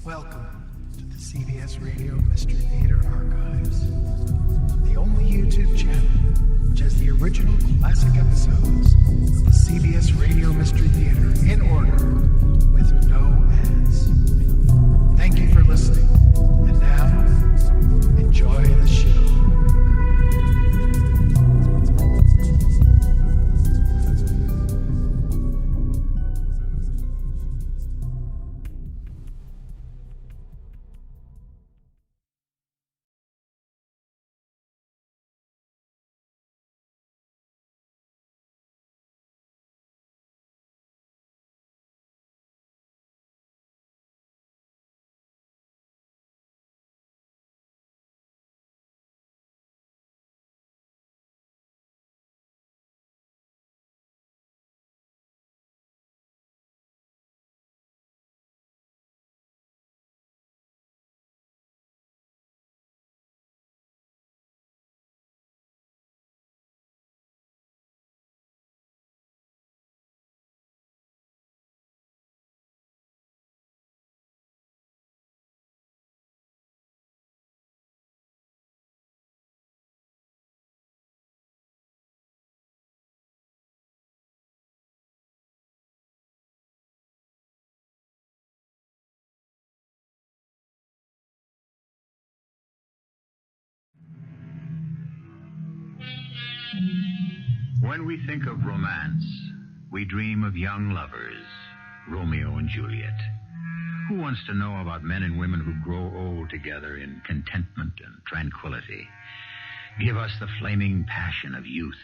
Welcome to the CBS Radio Mystery Theater Archives, the only YouTube channel which has the original classic episodes of the CBS Radio Mystery Theater in order with no ads. Thank you for listening, and now, enjoy the show. When we think of romance, we dream of young lovers, Romeo and Juliet. Who wants to know about men and women who grow old together in contentment and tranquility? Give us the flaming passion of youth.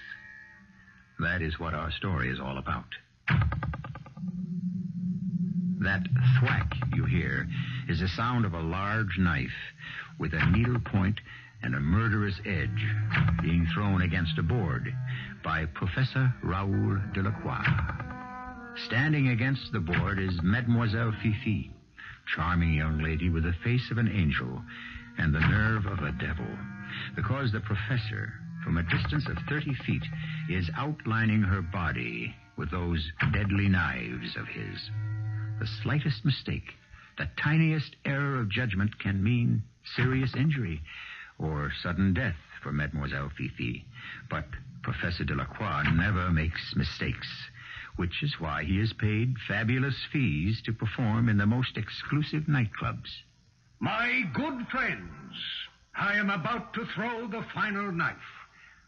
That is what our story is all about. That thwack you hear is the sound of a large knife with a needle point and a murderous edge being thrown against a board by Professor Raoul Delacroix. Standing against the board is Mademoiselle Fifi, charming young lady with the face of an angel and the nerve of a devil, because the professor, from a distance of 30 feet, is outlining her body with those deadly knives of his. The slightest mistake, the tiniest error of judgment can mean serious injury or sudden death for Mademoiselle Fifi. But Professor Delacroix never makes mistakes, which is why he is paid fabulous fees to perform in the most exclusive nightclubs. My good friends, I am about to throw the final knife,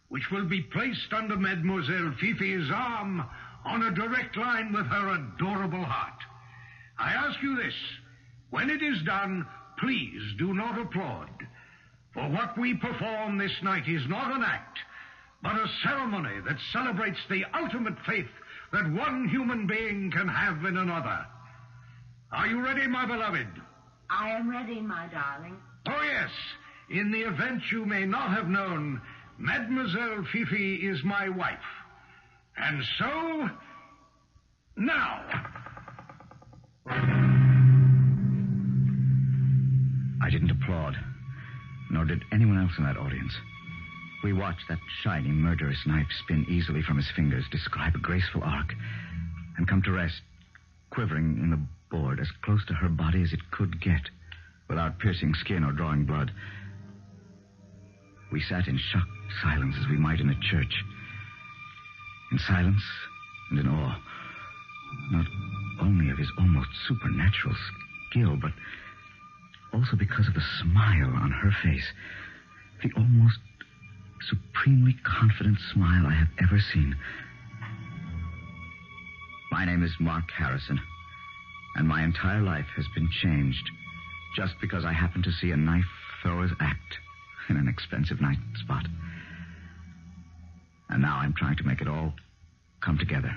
which will be placed under Mademoiselle Fifi's arm on a direct line with her adorable heart. I ask you this, when it is done, please do not applaud. For what we perform this night is not an act, but a ceremony that celebrates the ultimate faith that one human being can have in another. Are you ready, my beloved? I am ready, my darling. Oh, yes. In the event you may not have known, Mademoiselle Fifi is my wife. And so, now. I didn't applaud, nor did anyone else in that audience. We watched that shiny, murderous knife spin easily from his fingers, describe a graceful arc, and come to rest, quivering in the board as close to her body as it could get, without piercing skin or drawing blood. We sat in shocked silence as we might in a church. In silence and in awe, not only of his almost supernatural skill, but also because of the smile on her face, the almost supremely confident smile I have ever seen. My name is Mark Harrison, and my entire life has been changed just because I happened to see a knife thrower's act in an expensive night spot. And now I'm trying to make it all come together.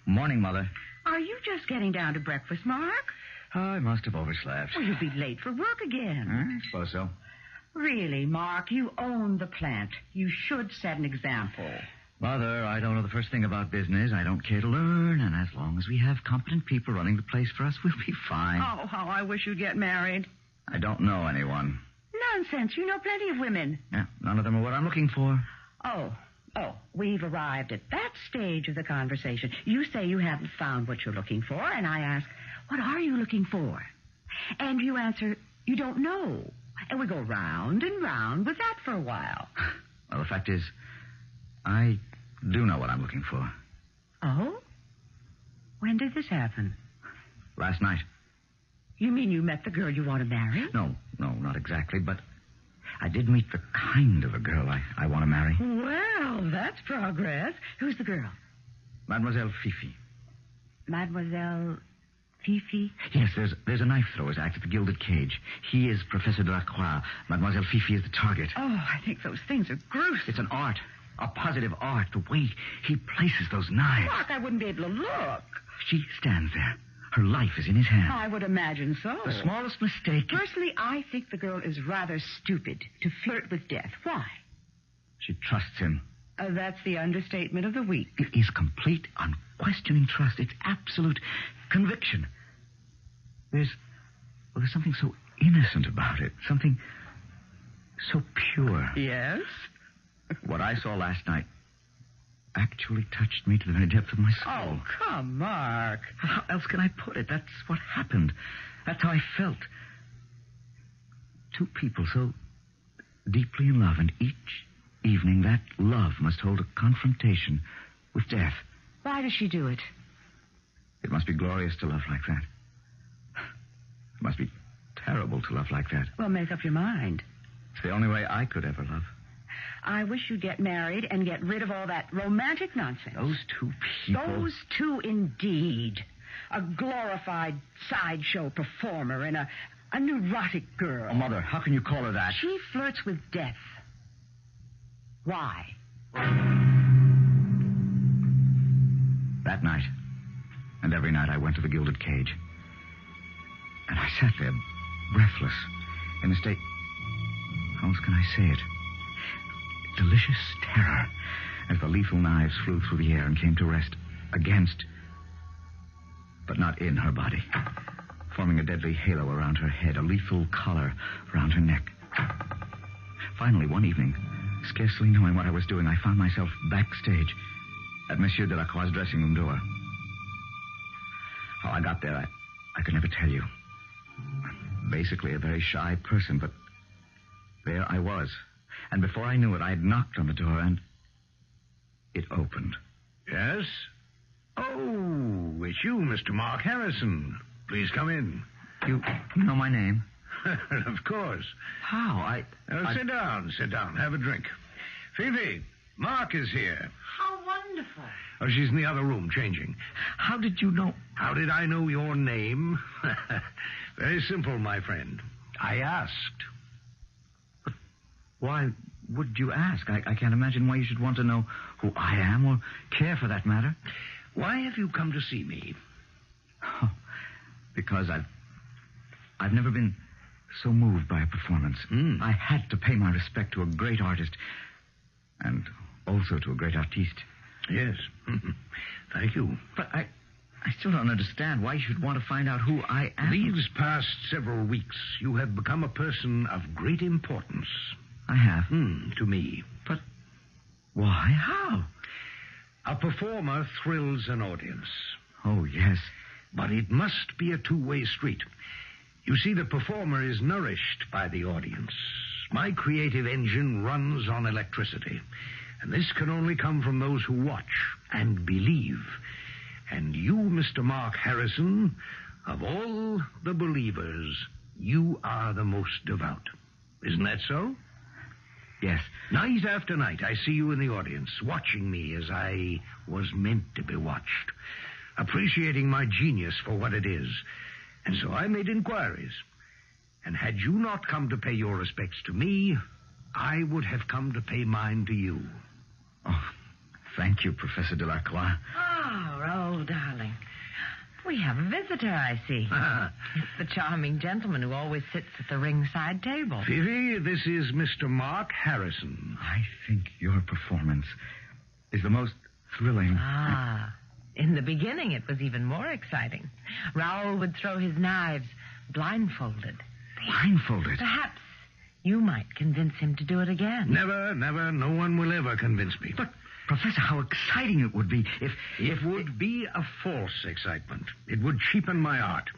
Morning, Mother. Are you just getting down to breakfast, Mark? I must have overslept. Well, you'll be late for work again. I suppose so. Really, Mark, you own the plant. You should set an example. Mother, I don't know the first thing about business. I don't care to learn, and as long as we have competent people running the place for us, we'll be fine. Oh, how I wish you'd get married. I don't know anyone. Nonsense. You know plenty of women. Yeah, none of them are what I'm looking for. Oh, Oh, we've arrived at that stage of the conversation. You say you haven't found what you're looking for, and I ask, what are you looking for? And you answer, you don't know. And we go round and round with that for a while. Well, the fact is, I do know what I'm looking for. Oh? When did this happen? Last night. You mean you met the girl you want to marry? No, not exactly, but I did meet the kind of a girl I want to marry. Well, that's progress. Who's the girl? Mademoiselle Fifi. Mademoiselle Fifi? Yes, there's a knife throwers act at the Gilded Cage. He is Professor Delacroix. Mademoiselle Fifi is the target. Oh, I think those things are gruesome. It's an art. A positive art. The way he places those knives. Mark, I wouldn't be able to look. She stands there. Her life is in his hand. I would imagine so. The smallest mistake... Personally, I think the girl is rather stupid to flirt with death. Why? She trusts him. That's the understatement of the week. It is complete, unquestioning trust. It's absolute conviction. There's something so innocent about it. Something so pure. Yes? What I saw last night actually touched me to the very depth of my soul. Oh, come, Mark. How else can I put it? That's what happened. That's how I felt. Two people so deeply in love, and each evening that love must hold a confrontation with death. Why does she do it? It must be glorious to love like that. It must be terrible to love like that. Well, make up your mind. It's the only way I could ever love. I wish you'd get married and get rid of all that romantic nonsense. Those two people... Those two, indeed. A glorified sideshow performer and a neurotic girl. Oh, Mother, how can you call her that? She flirts with death. Why? That night, and every night, I went to the Gilded Cage. And I sat there, breathless, in a state... How else can I say it? Delicious terror as the lethal knives flew through the air and came to rest against, but not in her body, forming a deadly halo around her head, a lethal collar around her neck. Finally, one evening, scarcely knowing what I was doing, I found myself backstage at Monsieur Delacroix's dressing room door. How I got there, I could never tell you. I'm basically a very shy person, but there I was. And before I knew it, I had knocked on the door, and it opened. Yes? Oh, it's you, Mr. Mark Harrison. Please come in. You know my name? Of course. How? Sit down. Have a drink. Phoebe, Mark is here. How wonderful. Oh, she's in the other room, changing. How did you know? How did I know your name? Very simple, my friend. I asked. Why would you ask? I can't imagine why you should want to know who I am or care for that matter. Why have you come to see me? Oh, because I've never been so moved by a performance. I had to pay my respect to a great artist and also to a great artiste. Yes. Thank you. But I still don't understand why you should want to find out who I am. These past several weeks, you have become a person of great importance. I have. To me. But why? How? A performer thrills an audience. Oh, yes. But it must be a two-way street. You see, the performer is nourished by the audience. My creative engine runs on electricity. And this can only come from those who watch and believe. And you, Mr. Mark Harrison, of all the believers, you are the most devout. Isn't that so? Yes. Night after night, I see you in the audience, watching me as I was meant to be watched, appreciating my genius for what it is. And so I made inquiries. And had you not come to pay your respects to me, I would have come to pay mine to you. Oh, thank you, Professor Delacroix. Oh, Raoul, darling. We have a visitor, I see. It's the charming gentleman who always sits at the ringside table. Phoebe, this is Mr. Mark Harrison. I think your performance is the most thrilling. In the beginning, it was even more exciting. Raoul would throw his knives blindfolded. Blindfolded? Perhaps you might convince him to do it again. Never. No one will ever convince me. But Professor, how exciting it would be if... It would be a false excitement. It would cheapen my art.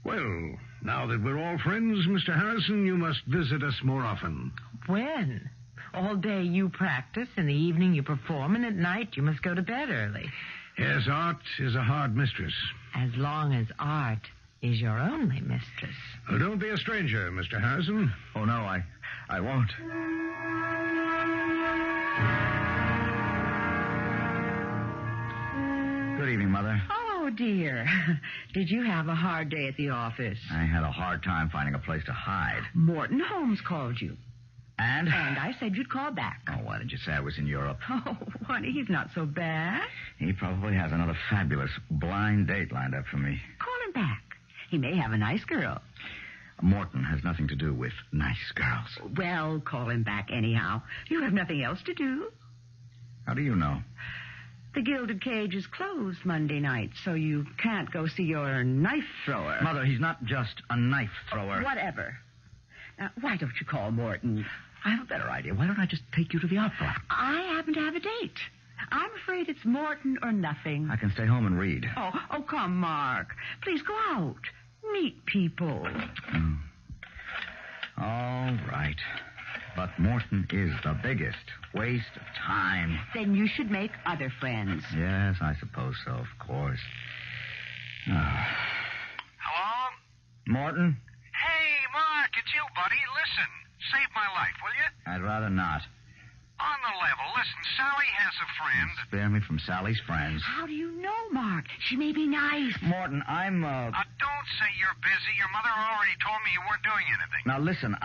Well, now that we're all friends, Mr. Harrison, you must visit us more often. When? All day you practice, in the evening you perform, and at night you must go to bed early. Yes, art is a hard mistress. As long as art is your only mistress. Don't be a stranger, Mr. Harrison. Oh, no, I won't. Good evening, Mother. Oh, dear. Did you have a hard day at the office? I had a hard time finding a place to hide. Morton Holmes called you. And? And I said you'd call back. Oh, why did you say I was in Europe? Oh, honey, he's not so bad. He probably has another fabulous blind date lined up for me. Call him back. He may have a nice girl. Morton has nothing to do with nice girls. Well, call him back anyhow. You have nothing else to do. How do you know? The Gilded Cage is closed Monday night, so you can't go see your knife thrower. Mother, he's not just a knife thrower. Whatever. Now, why don't you call Morton? I have a better idea. Why don't I just take you to the opera? I happen to have a date. I'm afraid it's Morton or nothing. I can stay home and read. Oh, come, Mark. Please go out. Meet people. All right. But Morton is the biggest waste of time. Then you should make other friends. Yes, I suppose so, of course. Hello? Morton? Hey, Mark, it's you, buddy. Listen, save my life, will you? I'd rather not. On the level, listen, Sally has a friend. Spare me from Sally's friends. How do you know, Mark? She may be nice. Morton, I'm, Don't say you're busy. Your mother already told me you weren't doing anything. Now, listen,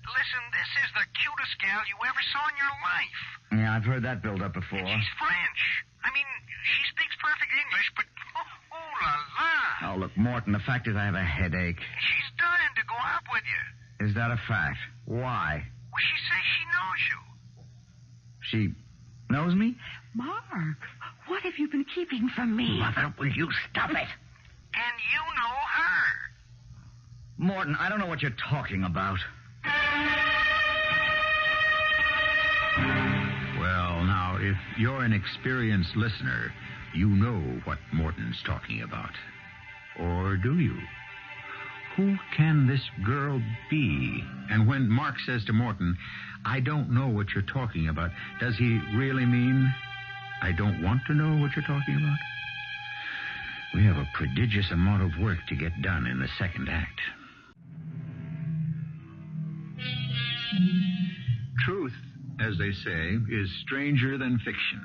Listen, this is the cutest gal you ever saw in your life. Yeah, I've heard that build up before. She's French. I mean, she speaks perfect English, but oh la la. Oh, look, Morton, the fact is I have a headache. She's dying to go out with you. Is that a fact? Why? Well, she says she knows you. She knows me? Mark, what have you been keeping from me? Mother, will you stop it? And you know her. Morton, I don't know what you're talking about. Well, now, if you're an experienced listener, you know what Morton's talking about. Or do you? Who can this girl be? And when Mark says to Morton, I don't know what you're talking about, does he really mean, I don't want to know what you're talking about? We have a prodigious amount of work to get done in the second act. Truth, as they say, is stranger than fiction.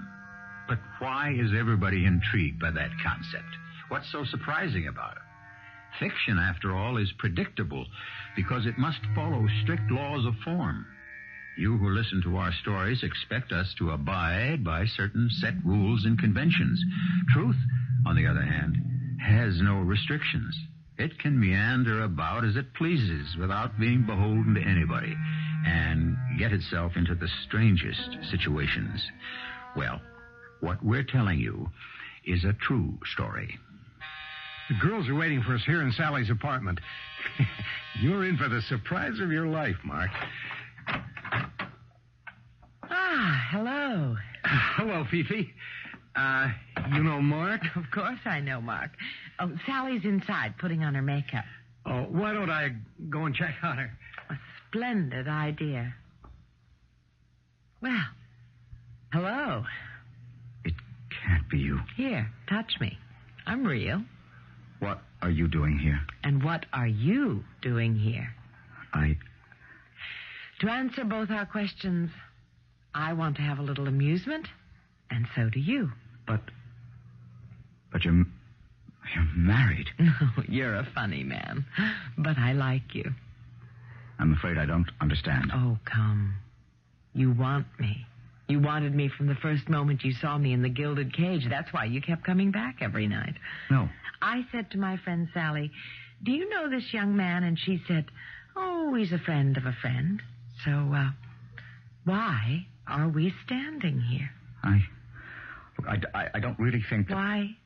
But why is everybody intrigued by that concept? What's so surprising about it? Fiction, after all, is predictable because it must follow strict laws of form. You who listen to our stories expect us to abide by certain set rules and conventions. Truth, on the other hand, has no restrictions. It can meander about as it pleases without being beholden to anybody and get itself into the strangest situations. Well, what we're telling you is a true story. The girls are waiting for us here in Sally's apartment. You're in for the surprise of your life, Mark. Ah, hello. Hello, Fifi. You know Mark? Of course I know Mark. Oh, Sally's inside putting on her makeup. Oh, why don't I go and check on her? A splendid idea. Well, hello. It can't be you. Here, touch me. I'm real. What are you doing here? And what are you doing here? To answer both our questions, I want to have a little amusement, and so do you. But you're married. No, you're a funny man, but I like you. I'm afraid I don't understand. Oh, come. You want me. You wanted me from the first moment you saw me in the Gilded Cage. That's why you kept coming back every night. No. I said to my friend Sally, do you know this young man? And she said, oh, he's a friend of a friend. So, why are we standing here? I don't really think that... Why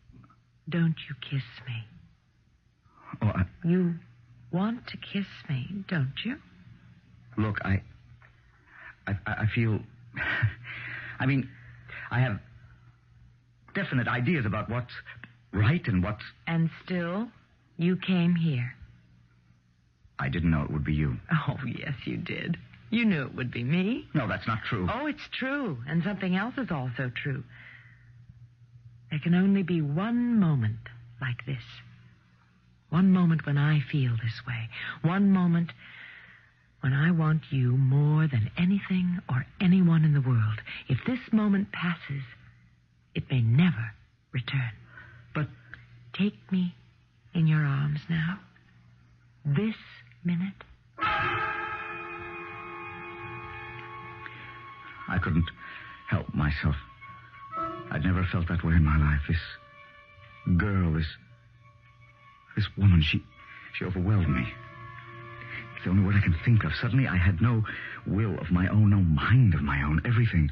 don't you kiss me? Oh, You want to kiss me, don't you? Look, I feel... I mean... I have definite ideas about what's right and what's... And still, you came here. I didn't know it would be you. Oh, yes, you did. You knew it would be me. No, that's not true. Oh, it's true. And something else is also true. There can only be one moment like this. One moment when I feel this way. One moment when I want you more than anything or anyone in the world. If this moment passes, it may never return. But take me in your arms now. This minute. I couldn't help myself. I'd never felt that way in my life. This girl, this woman, she overwhelmed me. It's the only word I can think of. Suddenly I had no will of my own, no mind of my own. Everything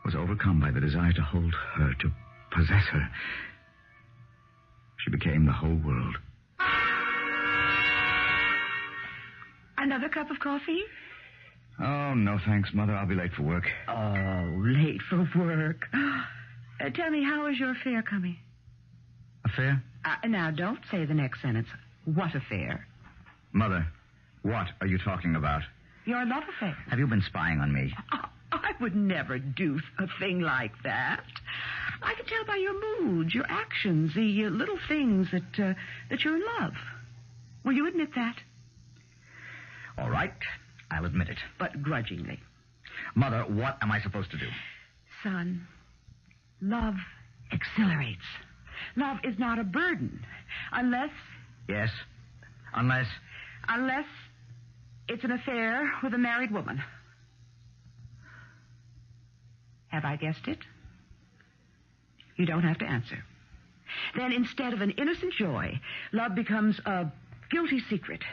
was overcome by the desire to hold her, to possess her. She became the whole world. Another cup of coffee? Oh, no thanks, Mother. I'll be late for work. Oh, late for work. Tell me, how is your affair coming? Affair? Now, don't say the next sentence. What affair? Mother, what are you talking about? Your love affair. Have you been spying on me? I would never do a thing like that. I can tell by your moods, your actions, the little things that you're in love. Will you admit that? All right, I'll admit it. But grudgingly. Mother, what am I supposed to do? Son, love exhilarates. Love is not a burden. Unless... Yes? Unless it's an affair with a married woman. Have I guessed it? You don't have to answer. Then instead of an innocent joy, love becomes a guilty secret.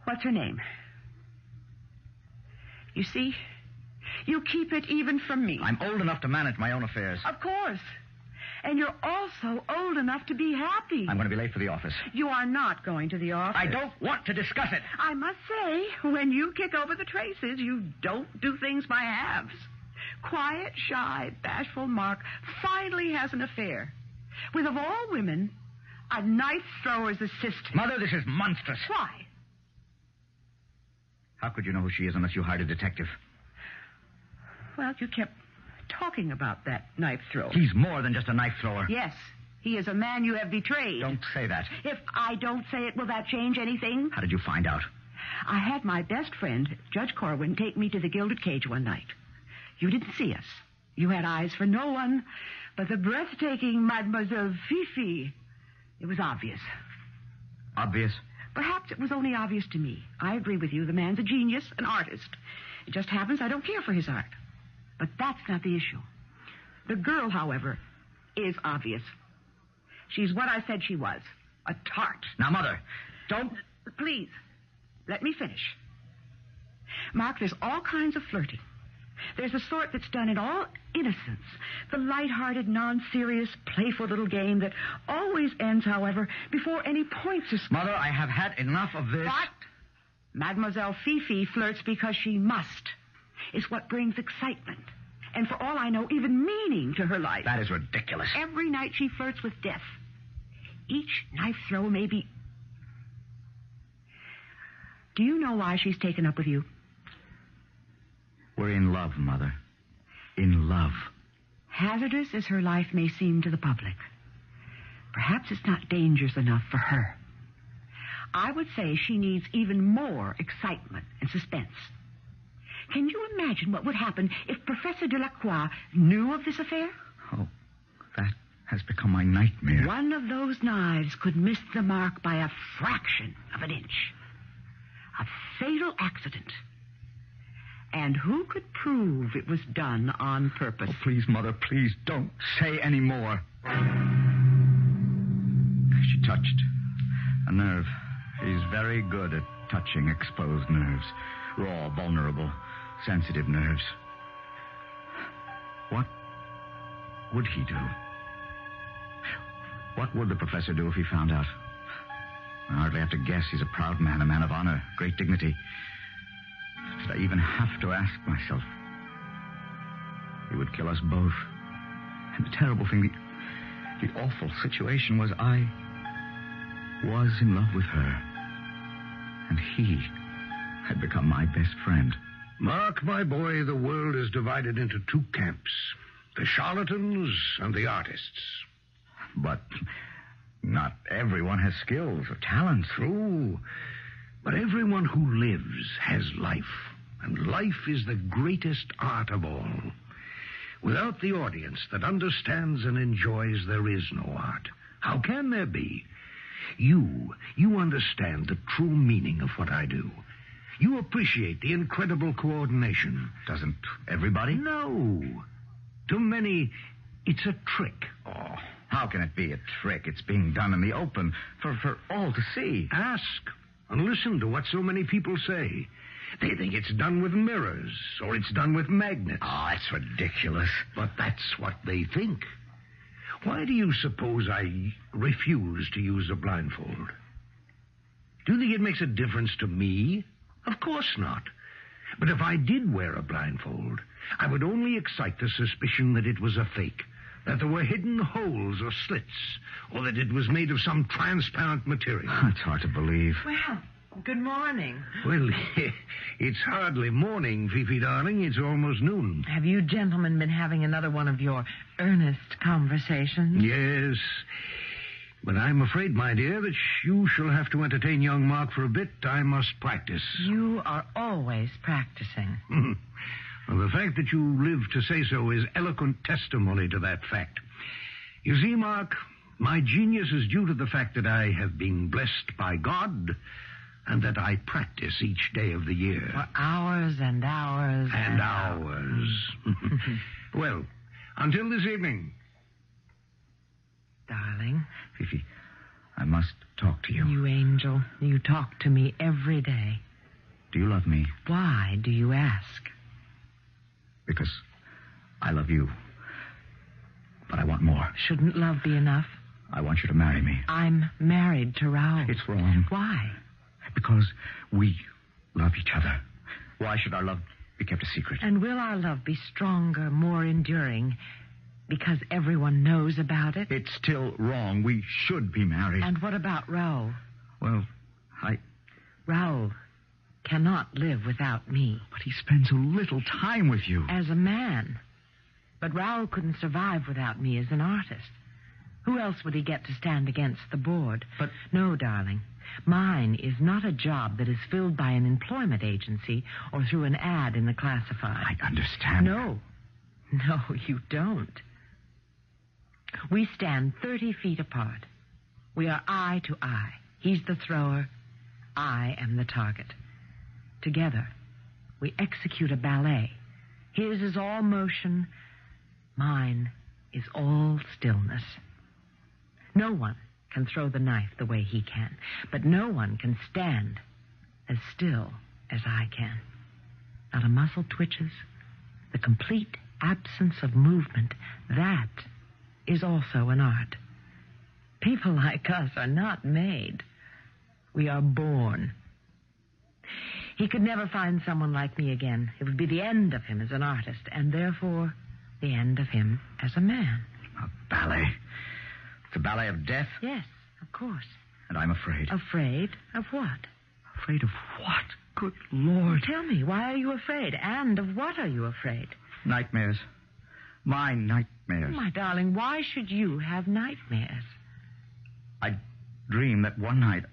What's her name? You see, you keep it even from me. I'm old enough to manage my own affairs. Of course. And you're also old enough to be happy. I'm going to be late for the office. You are not going to the office. I don't want to discuss it. I must say, when you kick over the traces, you don't do things by halves. Quiet, shy, bashful Mark finally has an affair with, of all women, a knife thrower's assistant. Mother, this is monstrous. Why? How could you know who she is unless you hired a detective? Well, you kept talking about that knife thrower. He's more than just a knife thrower. Yes, he is a man you have betrayed. Don't say that. If I don't say it, will that change anything? How did you find out? I had my best friend, Judge Corwin, take me to the Gilded Cage one night. You didn't see us. You had eyes for no one but the breathtaking Mademoiselle Fifi. It was obvious. Obvious? Perhaps it was only obvious to me. I agree with you. The man's a genius, an artist. It just happens I don't care for his art. But that's not the issue. The girl, however, is obvious. She's what I said she was. A tart. Now, Mother, don't... Please, let me finish. Mark, there's all kinds of flirting. There's a sort that's done in all innocence. The light-hearted, non-serious, playful little game that always ends, however, before any points are... Mother, I have had enough of this. But Mademoiselle Fifi flirts because she must. It's what brings excitement. And for all I know, even meaning to her life. That is ridiculous. Every night she flirts with death. Each knife throw may be... Do you know why she's taken up with you? We're in love, Mother. In love. Hazardous as her life may seem to the public, perhaps it's not dangerous enough for her. I would say she needs even more excitement and suspense. Can you imagine what would happen if Professor Delacroix knew of this affair? Oh, that has become my nightmare. One of those knives could miss the mark by a fraction of an inch. A fatal accident. And who could prove it was done on purpose? Oh, please, Mother, please don't say any more. She touched a nerve. He's very good at touching exposed nerves. Raw, vulnerable, sensitive nerves. What would he do? What would the professor do if he found out? I hardly have to guess. He's a proud man, a man of honor, great dignity. Should I even have to ask myself? he would kill us both. And the terrible thing, the awful situation was I was in love with her. And he had become my best friend. Mark, my boy, the world is divided into two camps. The charlatans and the artists. But not everyone has skills or talents. True. But everyone who lives has life. And life is the greatest art of all. Without the audience that understands and enjoys, there is no art. How can there be? You understand the true meaning of what I do. You appreciate the incredible coordination. Doesn't everybody? No. To many, it's a trick. Oh, how can it be a trick? It's being done in the open for all to see. Ask and listen to what so many people say. They think it's done with mirrors, or it's done with magnets. Oh, that's ridiculous. But that's what they think. Why do you suppose I refuse to use a blindfold? Do you think it makes a difference to me? Of course not. But if I did wear a blindfold, I would only excite the suspicion that it was a fake, that there were hidden holes or slits, or that it was made of some transparent material. It's hard to believe. Well, good morning. Well, it's hardly morning, Fifi, darling. It's almost noon. Have you gentlemen been having another one of your earnest conversations? Yes. But I'm afraid, my dear, that you shall have to entertain young Mark for a bit. I must practice. You are always practicing. Well, the fact that you live to say so is eloquent testimony to that fact. You see, Mark, my genius is due to the fact that I have been blessed by God and that I practice each day of the year. For hours and hours and hours. Well, until this evening. Darling. Fifi, I must talk to you. You angel. You talk to me every day. Do you love me? Why do you ask? Because I love you. But I want more. Shouldn't love be enough? I want you to marry me. I'm married to Raul. It's wrong. Why? Because we love each other. Why should our love be kept a secret? And will our love be stronger, more enduring, because everyone knows about it? It's still wrong. We should be married. And what about Raul? Well, Raul cannot live without me. But he spends so little time with you. As a man. But Raul couldn't survive without me as an artist. Who else would he get to stand against the board? But... No, darling. Mine is not a job that is filled by an employment agency or through an ad in the classified. I understand. No, you don't. We stand 30 feet apart. We are eye to eye. He's the thrower. I am the target. Together, we execute a ballet. His is all motion. Mine is all stillness. No one can throw the knife the way he can, but no one can stand as still as I can. Not a muscle twitches. The complete absence of movement, that is also an art. People like us are not made. We are born. He could never find someone like me again. It would be the end of him as an artist, and therefore the end of him as a man. A ballet? It's a ballet of death? Yes, of course. And I'm afraid. Afraid of what? Afraid of what? Good Lord. Tell me, why are you afraid? And of what are you afraid? Nightmares. My nightmares. My darling, why should you have nightmares? I dream that one night,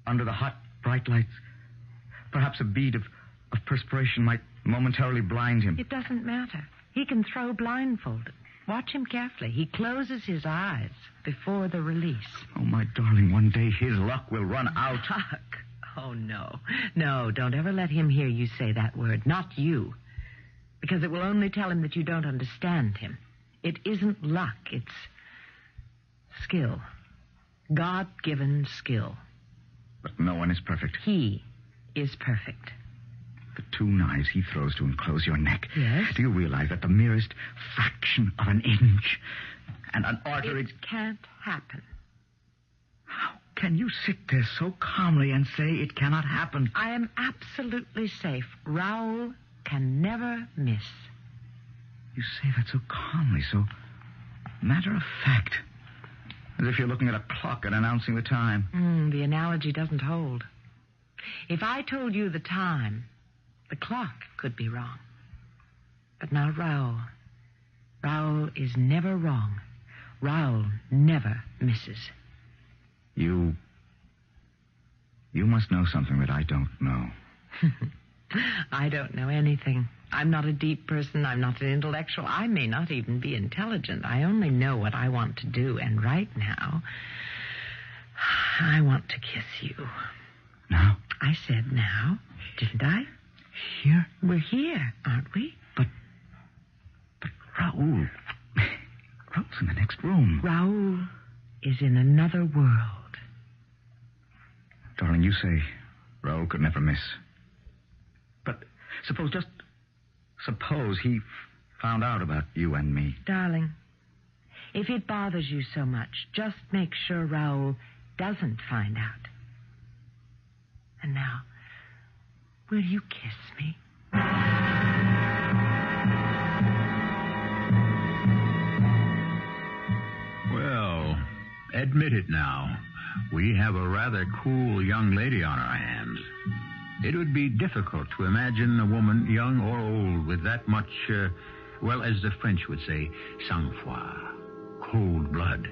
under the hot, bright lights, perhaps a bead of perspiration might momentarily blind him. It doesn't matter. He can throw blindfolded. Watch him carefully. He closes his eyes before the release. Oh, my darling, one day his luck will run out. Luck? Oh, no. No, don't ever let him hear you say that word. Not you. Because it will only tell him that you don't understand him. It isn't luck. It's skill. God-given skill. But no one is perfect. He is perfect. The two knives he throws to enclose your neck. Yes? Do you realize that the merest fraction of an inch and an artery... It can't happen. How can you sit there so calmly and say it cannot happen? I am absolutely safe. Raul can never miss. You say that so calmly, so matter of fact. As if you're looking at a clock and announcing the time. The analogy doesn't hold. If I told you the time, the clock could be wrong. But not Raoul. Raoul is never wrong. Raoul never misses. You must know something that I don't know. I don't know anything. I'm not a deep person. I'm not an intellectual. I may not even be intelligent. I only know what I want to do. And right now, I want to kiss you. Now? I said now, didn't I? Here? We're here, aren't we? But Raoul. Raoul's in the next room. Raoul is in another world. Darling, you say Raoul could never miss. But suppose he found out about you and me. Darling, if it bothers you so much, just make sure Raoul doesn't find out. And now, will you kiss me? Well, admit it now. We have a rather cool young lady on our hands. It would be difficult to imagine a woman, young or old, with that much, as the French would say, sang-froid, cold blood,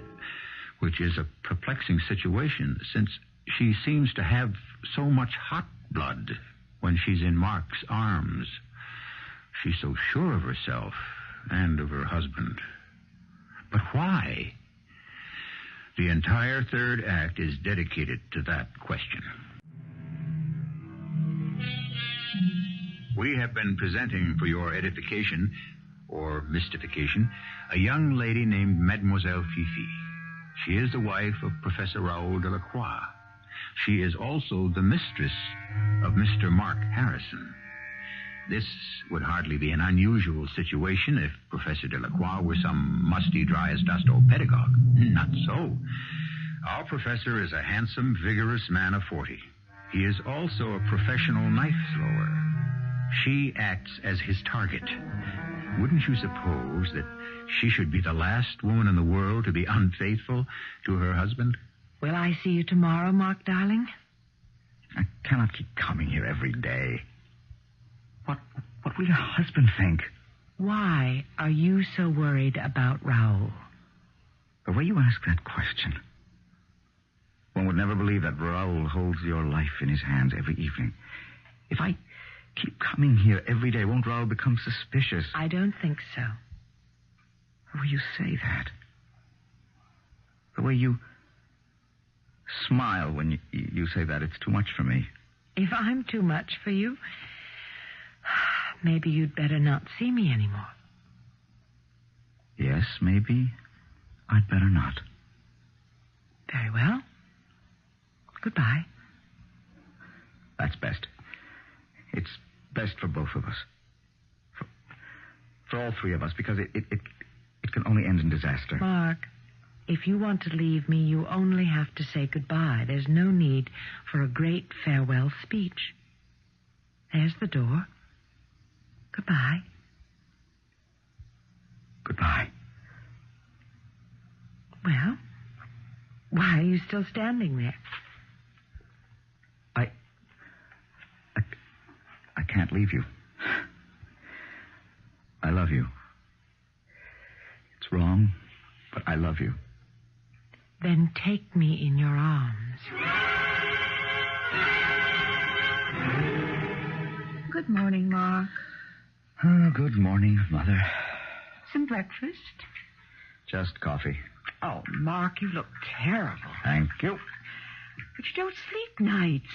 which is a perplexing situation since she seems to have so much hot blood when she's in Mark's arms. She's so sure of herself and of her husband. But why? The entire third act is dedicated to that question. We have been presenting for your edification, or mystification, a young lady named Mademoiselle Fifi. She is the wife of Professor Raoul Delacroix. She is also the mistress of Mr. Mark Harrison. This would hardly be an unusual situation if Professor Delacroix were some musty, dry-as-dust old pedagogue. Not so. Our professor is a handsome, vigorous man of 40. He is also a professional knife thrower. She acts as his target. Wouldn't you suppose that she should be the last woman in the world to be unfaithful to her husband? Will I see you tomorrow, Mark, darling? I cannot keep coming here every day. What will your husband think? Why are you so worried about Raoul? The way you ask that question, one would never believe that Raoul holds your life in his hands every evening. If I keep coming here every day, won't Raoul become suspicious? I don't think so. The way you say that. The way you smile when you say that, it's too much for me. If I'm too much for you, maybe you'd better not see me anymore. Yes, maybe I'd better not. Very well. Goodbye. That's best. It's best for both of us. For all three of us, because it can only end in disaster. Mark, if you want to leave me, you only have to say goodbye. There's no need for a great farewell speech. There's the door. Goodbye. Goodbye. Well, why are you still standing there? I can't leave you. I love you. It's wrong, but I love you. Then take me in your arms. Good morning, Mark. Oh, good morning, Mother. Some breakfast? Just coffee. Oh, Mark, you look terrible. Thank you. But you don't sleep nights.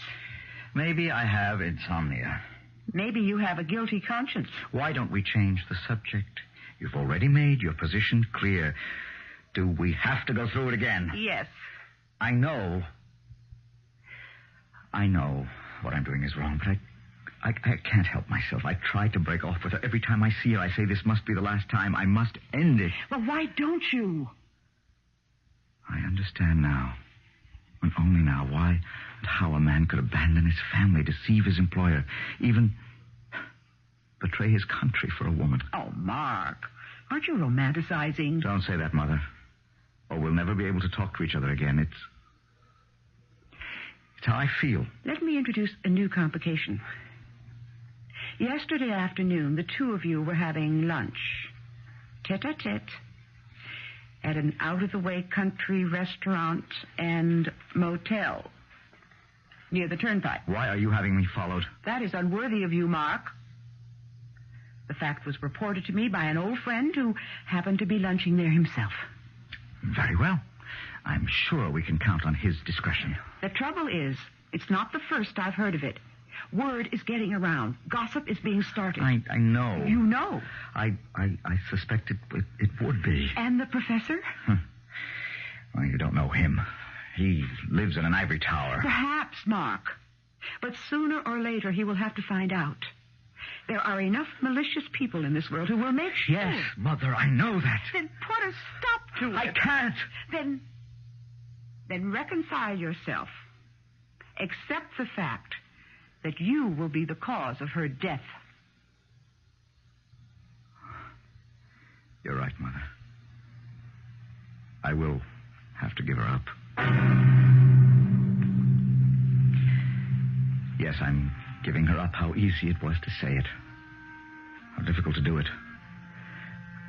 Maybe I have insomnia. Maybe you have a guilty conscience. Why don't we change the subject? You've already made your position clear. Do we have to go through it again? Yes. I know what I'm doing is wrong, but I can't help myself. I try to break off with her. Every time I see her, I say, this must be the last time. I must end it. Well, why don't you? I understand now, and only now, why and how a man could abandon his family, deceive his employer, even betray his country for a woman. Oh, Mark, Aren't you romanticizing? Don't say that, Mother. Or we'll never be able to talk to each other again. It's how I feel. Let me introduce a new complication. Yesterday afternoon, the two of you were having lunch, tete-a-tete, at an out-of-the-way country restaurant and motel near the turnpike. Why are you having me followed? That is unworthy of you, Mark. The fact was reported to me by an old friend who happened to be lunching there himself. Very well. I'm sure we can count on his discretion. The trouble is, it's not the first I've heard of it. Word is getting around. Gossip is being started. I know. You know. I suspect it would be. And the professor? Well, you don't know him. He lives in an ivory tower. Perhaps, Mark. But sooner or later he will have to find out. There are enough malicious people in this world who will make sure. Yes, Mother, I know that. Then put a stop to it. I can't. Then reconcile yourself. Accept the fact that you will be the cause of her death. You're right, Mother. I will have to give her up. Yes, I'm giving her up. How easy it was to say it. How difficult to do it.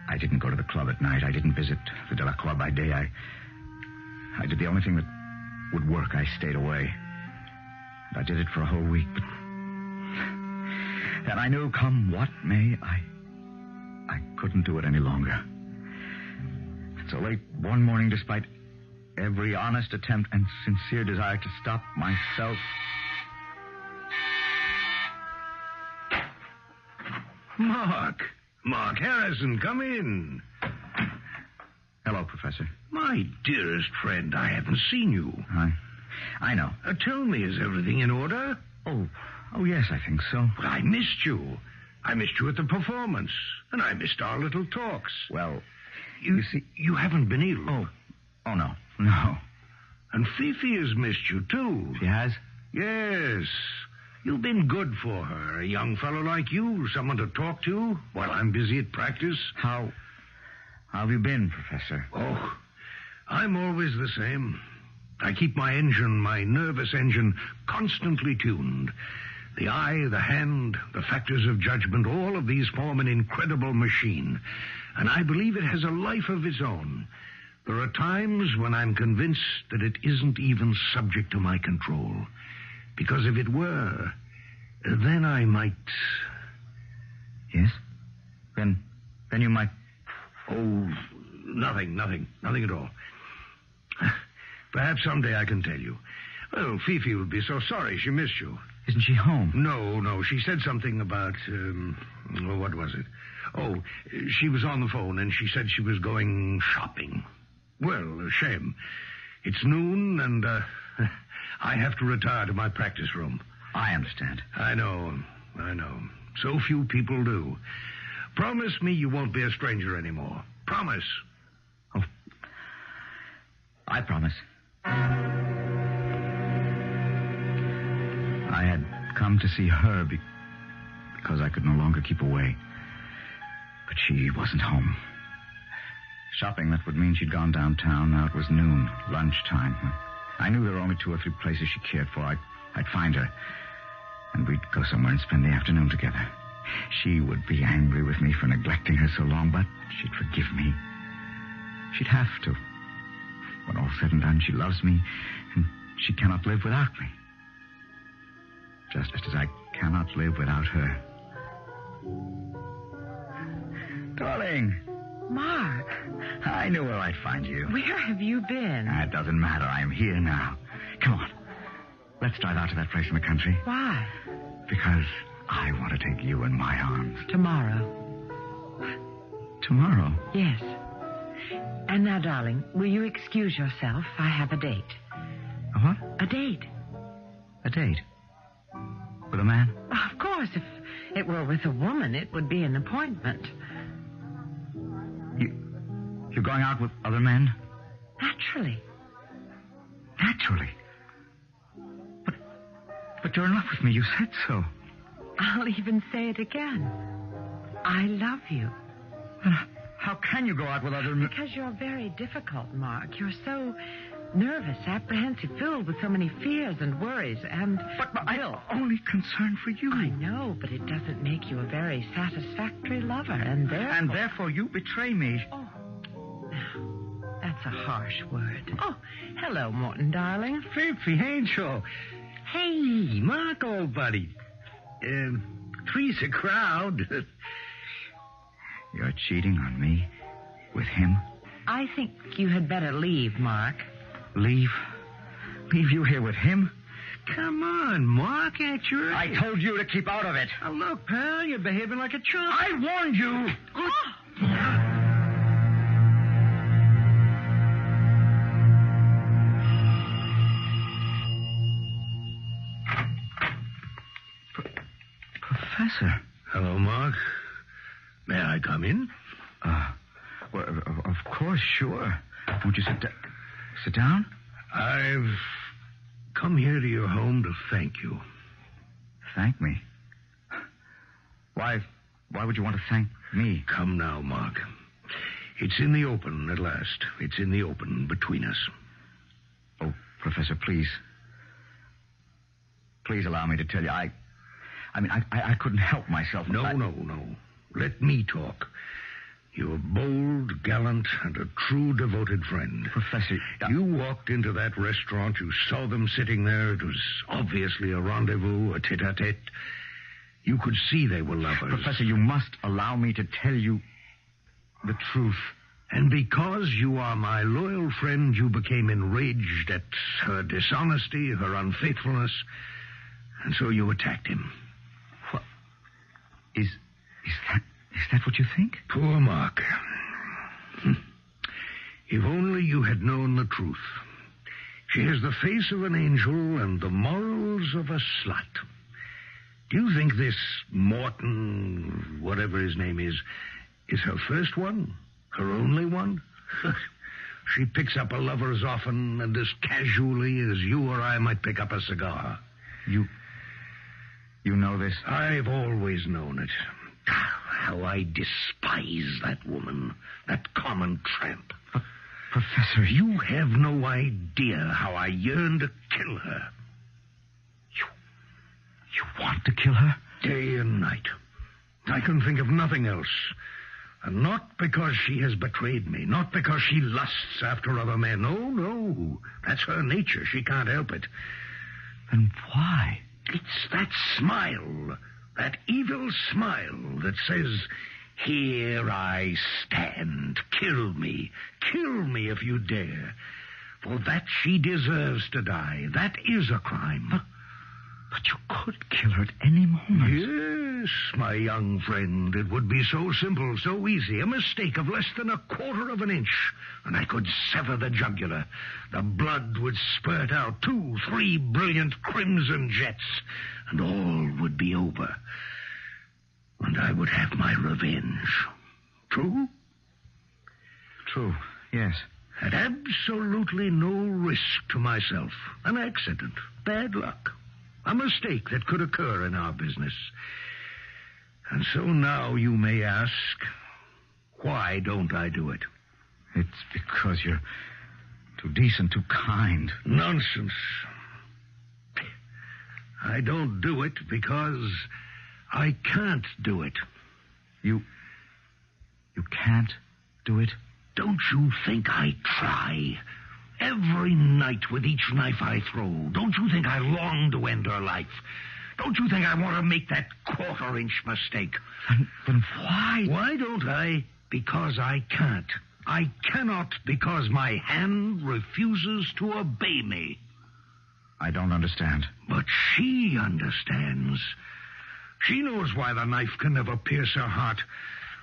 I didn't go to the club at night. I didn't visit the De La Croix by day. I did the only thing that would work. I stayed away. And I did it for a whole week. But and I knew, come what may, I couldn't do it any longer. And so late one morning, despite every honest attempt and sincere desire to stop myself... Mark Harrison, come in. Hello, Professor. My dearest friend, I haven't seen you. I know. Tell me, is everything in order? Oh, yes, I think so. But I missed you. I missed you at the performance, and I missed our little talks. Well, you see, you haven't been ill. Oh, no. And Fifi has missed you, too. She has? Yes. You've been good for her, a young fellow like you, someone to talk to while I'm busy at practice. How have you been, Professor? Oh, I'm always the same. I keep my nervous engine, constantly tuned. The eye, the hand, the factors of judgment, all of these form an incredible machine. And I believe it has a life of its own. There are times when I'm convinced that it isn't even subject to my control. Because if it were, then I might... Yes? Then you might... Oh, nothing at all. Perhaps someday I can tell you. Well, Fifi will be so sorry she missed you. Isn't she home? No. She said something about... what was it? Oh, she was on the phone and she said she was going shopping. Well, a shame. It's noon and I have to retire to my practice room. I understand. I know. So few people do. Promise me you won't be a stranger anymore. Promise. Oh, I promise. I had come to see her because I could no longer keep away. But she wasn't home. Shopping, that would mean she'd gone downtown. Now it was noon, lunchtime. I knew there were only 2 or 3 places she cared for. I'd find her, and we'd go somewhere and spend the afternoon together. She would be angry with me for neglecting her so long, but she'd forgive me. She'd have to. When all's said and done, she loves me, and she cannot live without me. Just as I cannot live without her. Darling. Mark. I knew where I'd find you. Where have you been? It doesn't matter. I am here now. Come on. Let's drive out to that place in the country. Why? Because I want to take you in my arms. Tomorrow. Tomorrow? Yes. And now, darling, will you excuse yourself? I have a date. A what? A date. A date? With a man? Of course, if it were with a woman, it would be an appointment. You're going out with other men? Naturally. Naturally? But you're in love with me. You said so. I'll even say it again. I love you. How can you go out with other men? Because you're very difficult, Mark. You're so nervous, apprehensive, filled with so many fears and worries, and... But I'm only concerned for you. I know, but it doesn't make you a very satisfactory lover, and therefore... And therefore you betray me. Oh, that's a harsh word. Oh, hello, Morton, darling. Fifi, Angel. Hey, Mark, old buddy. Three's a crowd. You're cheating on me with him? I think you had better leave, Mark. Leave? Leave you here with him? Come on, Mark, at your age. I told you to keep out of it. Now, look, pal, you're behaving like a chump. I warned you. Professor. Hello, Mark. May I come in? Well, of course, sure. Won't you sit down? I've come here to your home to thank you. Thank me? Why would you want to thank me? Come now, Mark. It's in the open at last. It's in the open between us. Oh, Professor, please. Please allow me to tell you, I couldn't help myself. No. Let me talk. You're bold, gallant, and a true devoted friend. Professor... You walked into that restaurant. You saw them sitting there. It was obviously a rendezvous, a tete-a-tete. You could see they were lovers. Professor, you must allow me to tell you the truth. And because you are my loyal friend, you became enraged at her dishonesty, her unfaithfulness, and so you attacked him. What? Is that what you think? Poor Mark. If only you had known the truth. She has the face of an angel and the morals of a slut. Do you think this Morton, whatever his name is her first one? Her only one? She picks up a lover as often and as casually as you or I might pick up a cigar. You know this? I've always known it. How I despise that woman, that common tramp. But, Professor, you have no idea how I yearn to kill her. You want to kill her? Day and night. I can think of nothing else. And not because she has betrayed me, not because she lusts after other men. No. That's her nature. She can't help it. Then why? It's that smile, that evil smile that says, "Here I stand. Kill me if you dare. For that she deserves to die. That is a crime." But you could kill her at any moment. Yes, my young friend. It would be so simple, so easy. A mistake of less than a quarter of an inch, and I could sever the jugular. The blood would spurt out 2-3 brilliant crimson jets, and all would be over. And I would have my revenge. True? True, yes. At absolutely no risk to myself. An accident. Bad luck. A mistake that could occur in our business. And so now you may ask, why don't I do it? It's because you're too decent, too kind. Nonsense. I don't do it because I can't do it. You can't do it? Don't you think I try? Every night with each knife I throw. Don't you think I long to end her life? Don't you think I want to make that quarter-inch mistake? Then why? Why don't I? Because I can't. I cannot because my hand refuses to obey me. I don't understand. But she understands. She knows why the knife can never pierce her heart.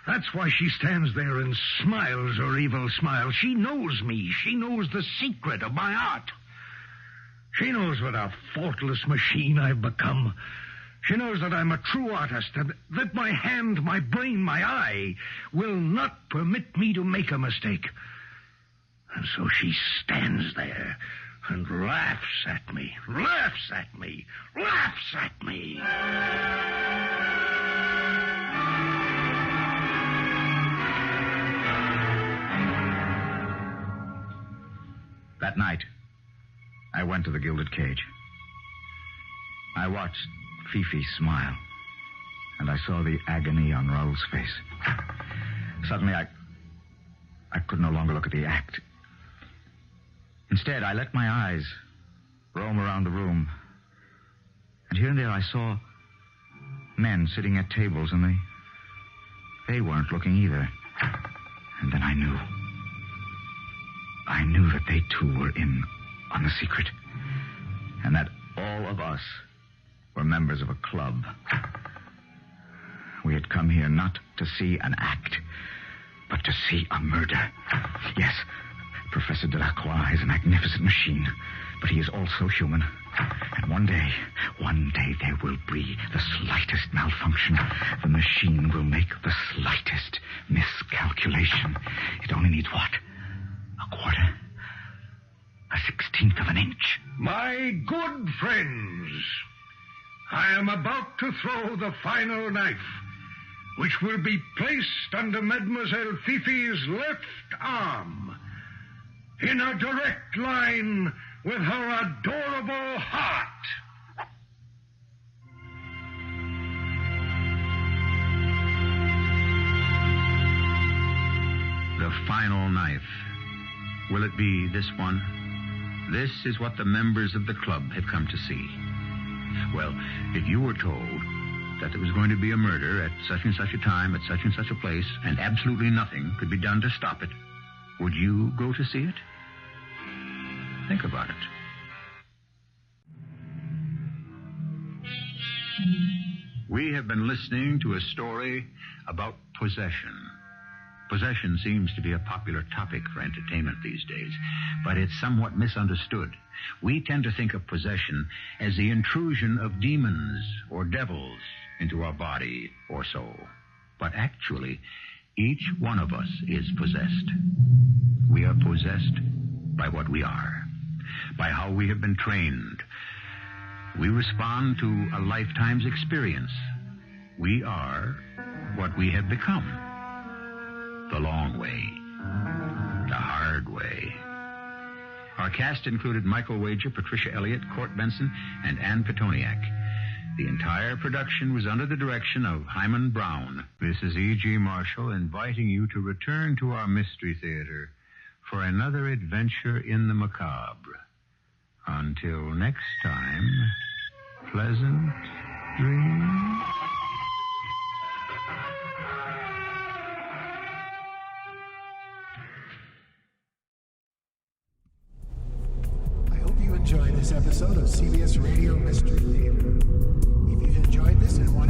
That's why she stands there and smiles her evil smile. She knows me. She knows the secret of my art. She knows what a faultless machine I've become. She knows that I'm a true artist and that my hand, my brain, my eye will not permit me to make a mistake. And so she stands there and laughs at me, laughs at me, laughs at me. That night, I went to the gilded cage. I watched Fifi smile, and I saw the agony on Raoul's face. Suddenly, I could no longer look at the act. Instead, I let my eyes roam around the room. And here and there I saw men sitting at tables, and they weren't looking either. And then I knew. I knew that they too were in on the secret. And that all of us were members of a club. We had come here not to see an act, but to see a murder. Yes, Professor Delacroix is a magnificent machine, but he is also human. And one day there will be the slightest malfunction. The machine will make the slightest miscalculation. It only needs what? A quarter? A 16th of an inch? My good friends, I am about to throw the final knife, which will be placed under Mademoiselle Fifi's left arm, in a direct line with her adorable heart. The final knife. Will it be this one? This is what the members of the club have come to see. Well, if you were told that there was going to be a murder at such and such a time, at such and such a place, and absolutely nothing could be done to stop it, would you go to see it? Think about it. We have been listening to a story about possession. Possession seems to be a popular topic for entertainment these days, but it's somewhat misunderstood. We tend to think of possession as the intrusion of demons or devils into our body or soul. But actually, each one of us is possessed. We are possessed by what we are, by how we have been trained. We respond to a lifetime's experience. We are what we have become. The long way. The hard way. Our cast included Michael Wager, Patricia Elliot, Court Benson, and Ann Pitoniak. The entire production was under the direction of Hyman Brown. This is E.G. Marshall inviting you to return to our Mystery Theater for another adventure in the macabre. Until next time, pleasant dreams. Enjoy this episode of CBS Radio Mystery Theater. If you've enjoyed this and want